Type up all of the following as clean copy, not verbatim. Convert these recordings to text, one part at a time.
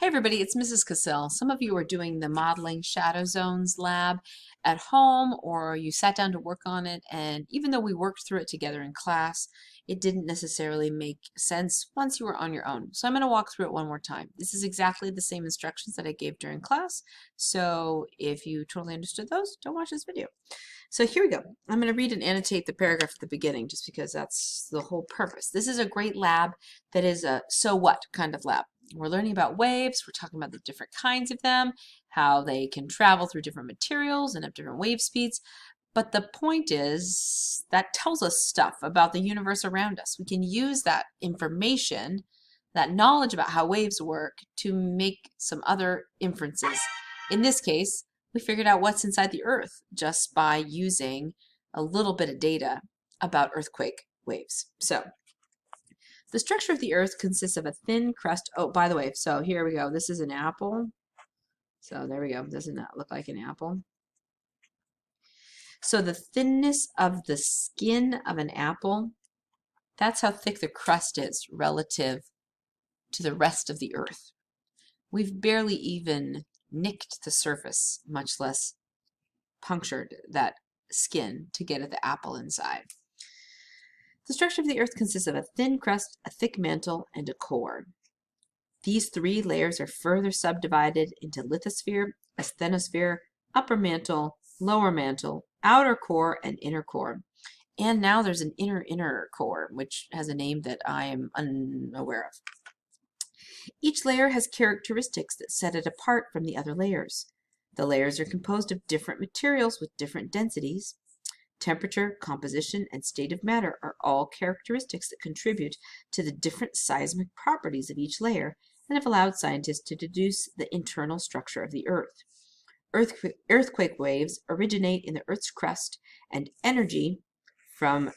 Hey everybody, it's Mrs. Cassell. Some of you are doing the Modeling Shadow Zones lab at home, or you sat down to work on it, and even though we worked through it together in class, it didn't necessarily make sense once you were on your own. So I'm going to walk through it one more time. This is exactly the same instructions that I gave during class, so if you totally understood those, don't watch this video. So here we go. I'm going to read and annotate the paragraph at the beginning just because that's the whole purpose. This is a great lab that is a so what kind of lab. We're learning about waves. We're talking about the different kinds of them, how they can travel through different materials and have different wave speeds. But the point is that tells us stuff about the universe around us. We can use that information, that knowledge about how waves work, to make some other inferences. In this case, we figured out what's inside the Earth just by using a little bit of data about earthquake waves. So the structure of the Earth consists of a thin crust. Oh, by the way, so here we go. This is an apple. So there we go. Doesn't that look like an apple? So the thinness of the skin of an apple, that's how thick the crust is relative to the rest of the Earth. We've barely even nicked the surface, much less punctured that skin to get at the apple inside. The structure of the Earth consists of a thin crust, a thick mantle, and a core. These three layers are further subdivided into lithosphere, asthenosphere, upper mantle, lower mantle, outer core, and inner core. And now there's an inner core, which has a name that I am unaware of. Each layer has characteristics that set it apart from the other layers. The layers are composed of different materials with different densities. Temperature, composition, and state of matter are all characteristics that contribute to the different seismic properties of each layer and have allowed scientists to deduce the internal structure of the Earth. Earthquake waves originate in the Earth's crust, and energy from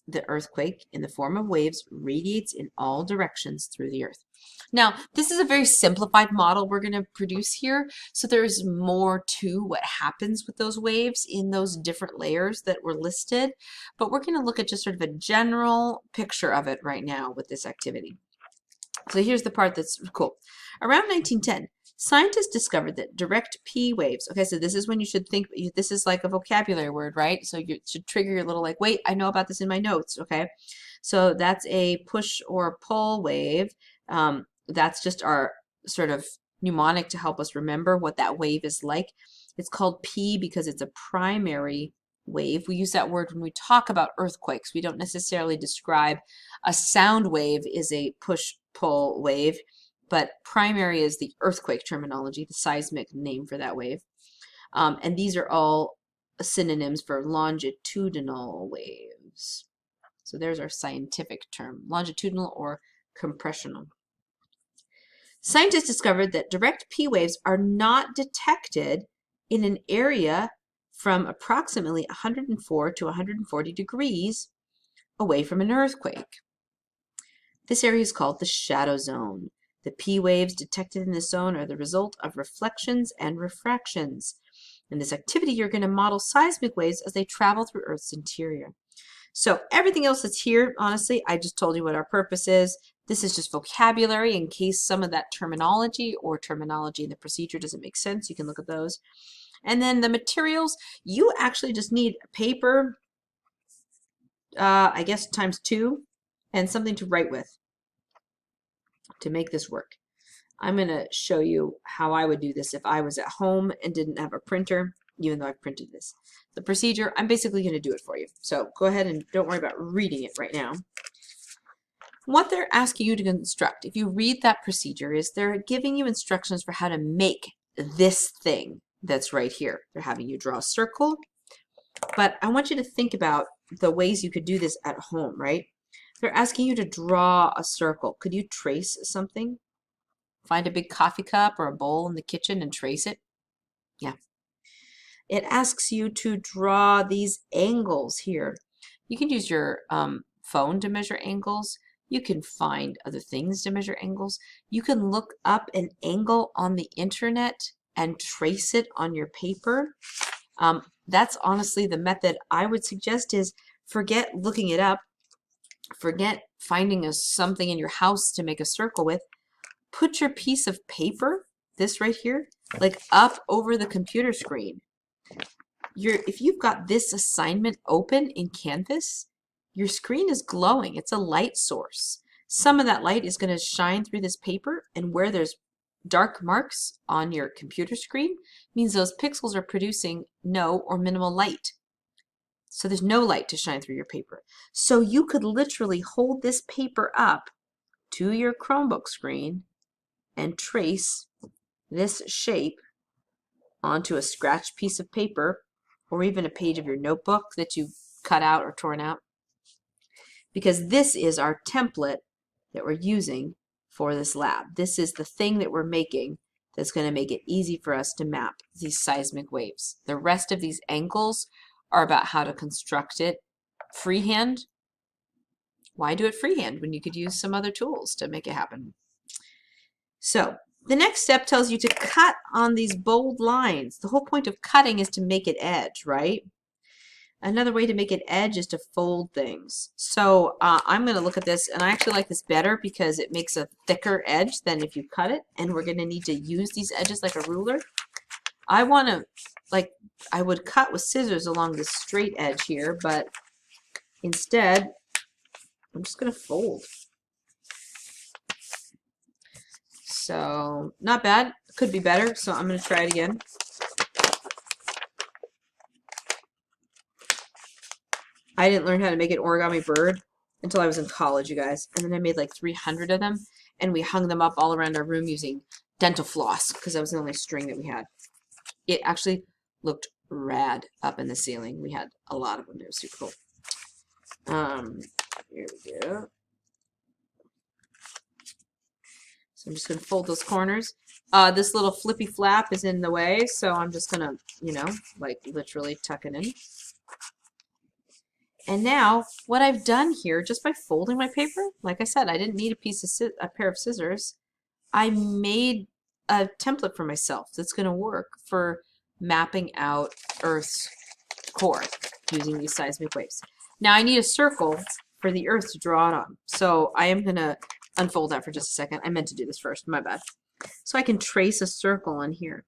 the earthquake in the form of waves radiates in all directions through the Earth. Now, this is a very simplified model we're going to produce here, so there's more to what happens with those waves in those different layers that were listed, but we're going to look at just sort of a general picture of it right now with this activity. So here's the part that's cool. Around 1910, scientists discovered that direct P waves, okay, so this is when you should think, this is like a vocabulary word, right? So you should trigger your little like, wait, I know about this in my notes, okay? So that's a push or pull wave. That's just our sort of mnemonic to help us remember what that wave is like. It's called P because it's a primary wave. We use that word when we talk about earthquakes. We don't necessarily describe a sound wave is a push-pull wave, but primary is the earthquake terminology, the seismic name for that wave. And these are all synonyms for longitudinal waves. So there's our scientific term, longitudinal or compressional. Scientists discovered that direct P waves are not detected in an area from approximately 104 to 140 degrees away from an earthquake. This area is called the shadow zone. The P waves detected in this zone are the result of reflections and refractions. In this activity, you're going to model seismic waves as they travel through Earth's interior. So everything else that's here, honestly, I just told you what our purpose is. This is just vocabulary in case some of that terminology in the procedure doesn't make sense. You can look at those. And then the materials, you actually just need paper, I guess times 2, and something to write with to make this work. I'm going to show you how I would do this if I was at home and didn't have a printer, even though I've printed this. The procedure, I'm basically going to do it for you. So go ahead and don't worry about reading it right now. What they're asking you to construct, if you read that procedure, is they're giving you instructions for how to make this thing that's right here. They're having you draw a circle, but I want you to think about the ways you could do this at home, right? They're asking you to draw a circle. Could you trace something? Find a big coffee cup or a bowl in the kitchen and trace it? Yeah. It asks you to draw these angles here. You can use your phone to measure angles. You can find other things to measure angles. You can look up an angle on the internet and trace it on your paper. That's honestly the method I would suggest is forget looking it up. Forget finding something in your house to make a circle with. put your piece of paper, this right here, like up over the computer screen. If you've got this assignment open in Canvas, your screen is glowing. It's a light source. Some of that light is going to shine through this paper, and where there's dark marks on your computer screen means those pixels are producing no or minimal light. So there's no light to shine through your paper. So you could literally hold this paper up to your Chromebook screen and trace this shape onto a scratched piece of paper or even a page of your notebook that you cut out or torn out. Because this is our template that we're using for this lab. This is the thing that we're making that's going to make it easy for us to map these seismic waves. The rest of these angles are about how to construct it freehand. Why do it freehand when you could use some other tools to make it happen? So the next step tells you to cut on these bold lines. The whole point of cutting is to make it edge, right? Another way to make it edge is to fold things. So I'm going to look at this, and I actually like this better because it makes a thicker edge than if you cut it, and we're going to need to use these edges like a ruler. I want to, like, I would cut with scissors along this straight edge here, but instead, I'm just going to fold. So, not bad. Could be better, so I'm going to try it again. I didn't learn how to make an origami bird until I was in college, you guys. And then I made like 300 of them, and we hung them up all around our room using dental floss because that was the only string that we had. It actually looked rad up in the ceiling. We had a lot of them. It was super cool. Here we go. So I'm just going to fold those corners. This little flippy flap is in the way, so I'm just going to, you know, like literally tuck it in. And now what I've done here, just by folding my paper, like I said, I didn't need a pair of scissors. I made a template for myself that's going to work for mapping out Earth's core using these seismic waves. Now I need a circle for the Earth to draw it on. So I am going to unfold that for just a second. I meant to do this first, my bad. So I can trace a circle on here.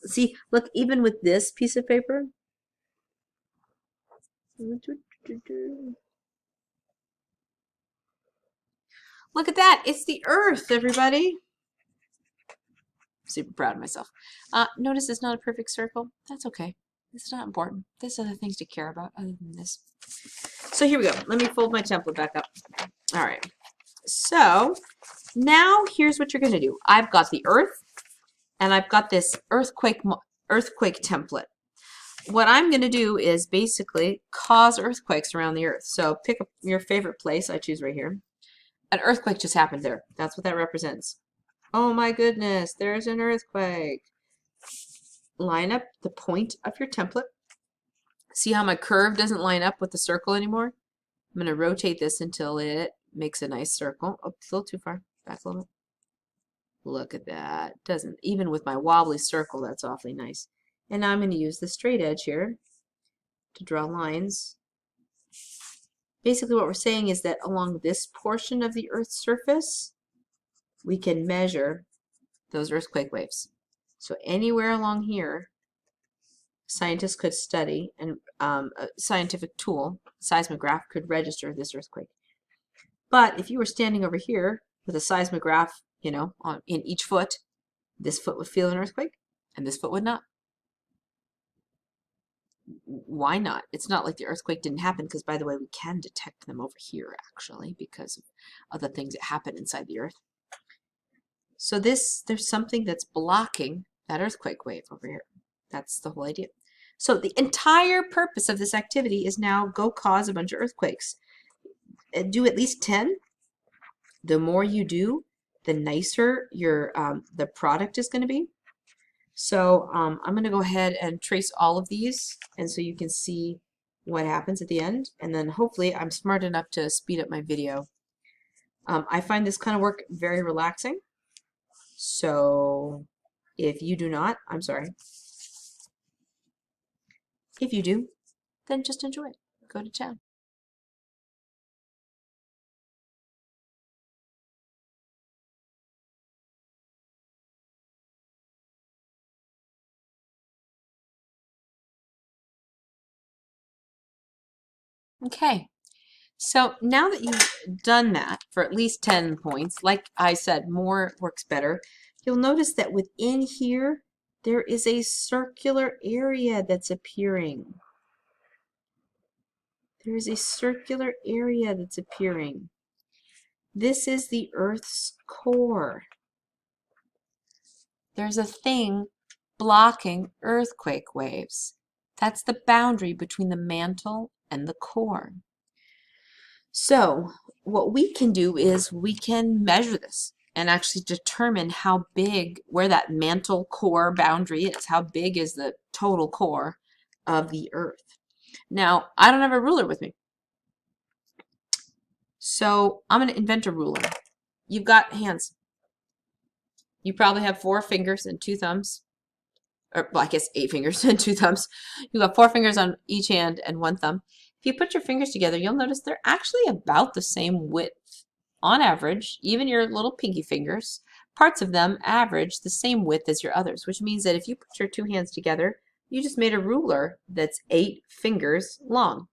See, look, even with this piece of paper, look at that. It's the Earth, everybody. Super proud of myself. Notice it's not a perfect circle. That's okay. It's not important. There's other things to care about other than this. So here we go. Let me fold my template back up. All right. So now here's what you're going to do. I've got the Earth, and I've got this earthquake template. What I'm going to do is basically cause earthquakes around the Earth. So pick up your favorite place. I choose right here. An earthquake just happened there. That's what that represents. Oh my goodness, there's an earthquake. Line up the point of your template. See how my curve doesn't line up with the circle anymore? I'm going to rotate this until it makes a nice circle. Oh, it's a little too far. Back a little bit. Look at that. Doesn't, even with my wobbly circle, that's awfully nice. And now I'm going to use the straight edge here to draw lines. Basically what we're saying is that along this portion of the Earth's surface, we can measure those earthquake waves. So anywhere along here, scientists could study, and a scientific tool, seismograph, could register this earthquake. But if you were standing over here with a seismograph, you know, in each foot, this foot would feel an earthquake, and this foot would not. Why not? It's not like the earthquake didn't happen, because, by the way, we can detect them over here, actually, because of other things that happen inside the Earth. So there's something that's blocking that earthquake wave over here. That's the whole idea. So the entire purpose of this activity is now go cause a bunch of earthquakes. Do at least 10. The more you do, the nicer your the product is going to be. So I'm going to go ahead and trace all of these, and so you can see what happens at the end. And then hopefully I'm smart enough to speed up my video. I find this kind of work very relaxing. So if you do not, I'm sorry. If you do, then just enjoy it. Go to town. Okay, so now that you've done that for at least 10 points, like I said, more works better. You'll notice that within here, there is a circular area that's appearing. There is a circular area that's appearing. This is the Earth's core. There's a thing blocking earthquake waves. That's the boundary between the mantle and the core. So what we can do is we can measure this and actually determine how big, where that mantle core boundary is. How big is the total core of the Earth? Now, I don't have a ruler with me. So I'm going to invent a ruler. You've got hands. You probably have 4 fingers and 2 thumbs. Or, well, I guess 8 fingers and 2 thumbs. You've got 4 fingers on each hand and 1 thumb. If you put your fingers together, you'll notice they're actually about the same width. On average, even your little pinky fingers, parts of them average the same width as your others, which means that if you put your 2 hands together, you just made a ruler that's 8 fingers long.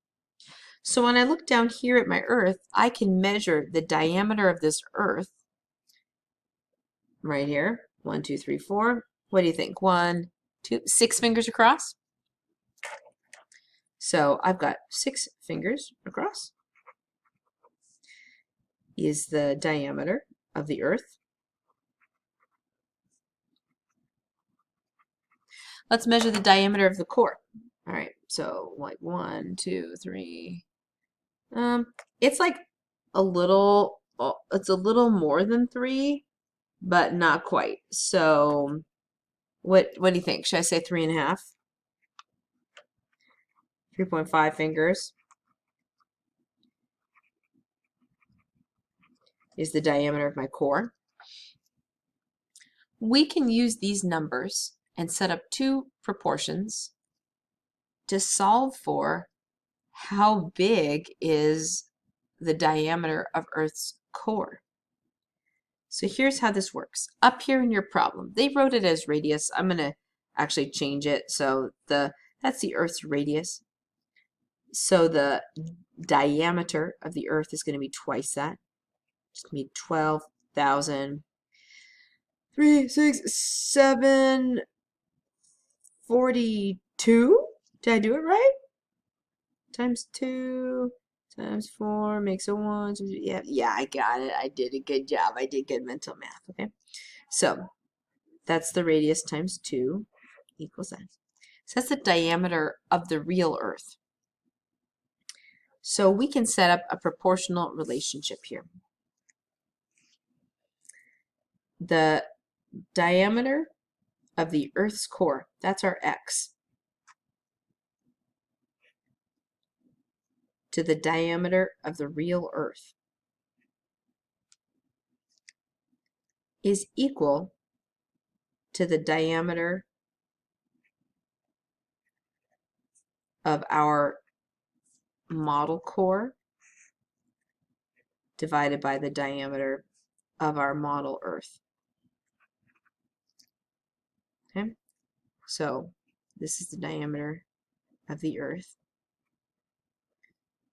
So when I look down here at my Earth, I can measure the diameter of this Earth right here. 1, 2, 3, 4. What do you think? 1, 2, 6 fingers across. So I've got 6 fingers across is the diameter of the Earth. Let's measure the diameter of the core. All right, so like 1, 2, 3. It's like a little, it's a little more than 3, but not quite. So what do you think? Should I say 3.5? 3.5 fingers is the diameter of my core. We can use these numbers and set up 2 proportions to solve for how big is the diameter of Earth's core. So here's how this works. Up here in your problem, they wrote it as radius. I'm going to actually change it. So that's the Earth's radius. So the diameter of the Earth is going to be twice that. It's going to be 12,000. 3, 6, 7, 42. Did I do it right? Times 2 times 4 makes a 1. So yeah, I got it. I did a good job. I did good mental math. Okay, so that's the radius times 2 equals that. So that's the diameter of the real Earth. So we can set up a proportional relationship here. The diameter of the Earth's core, that's our x, to the diameter of the real Earth is equal to the diameter of our model core divided by the diameter of our model Earth. Okay, so this is the diameter of the Earth,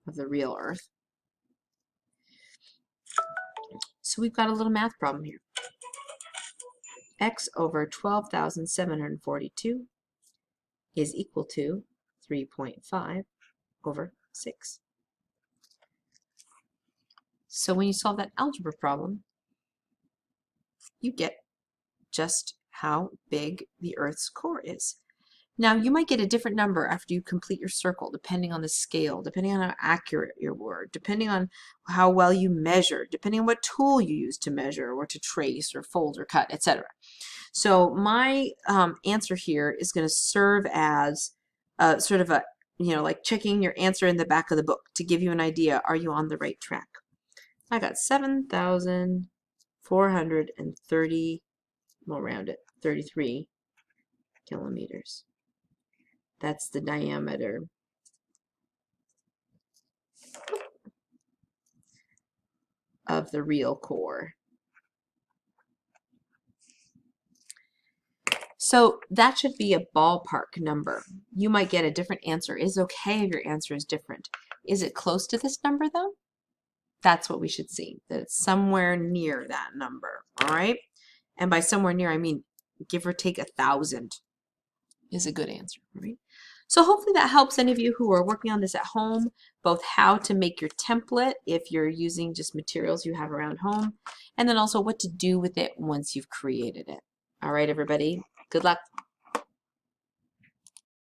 of the real Earth. So we've got a little math problem here. X over 12,742 is equal to 3.5 over 6. So when you solve that algebra problem, you get just how big the Earth's core is. Now, you might get a different number after you complete your circle, depending on the scale, depending on how accurate you were, depending on how well you measured, depending on what tool you use to measure or to trace or fold or cut, etc. So my answer here is going to serve as sort of a, like checking your answer in the back of the book to give you an idea, are you on the right track? I got 7,430, we'll round it, 33 kilometers. That's the diameter of the real core. So that should be a ballpark number. You might get a different answer. It's okay if your answer is different. Is it close to this number though? That's what we should see, that it's somewhere near that number, all right? And by somewhere near, I mean give or take 1,000 is a good answer, right? So hopefully that helps any of you who are working on this at home, both how to make your template if you're using just materials you have around home, and then also what to do with it once you've created it. All right, everybody, good luck.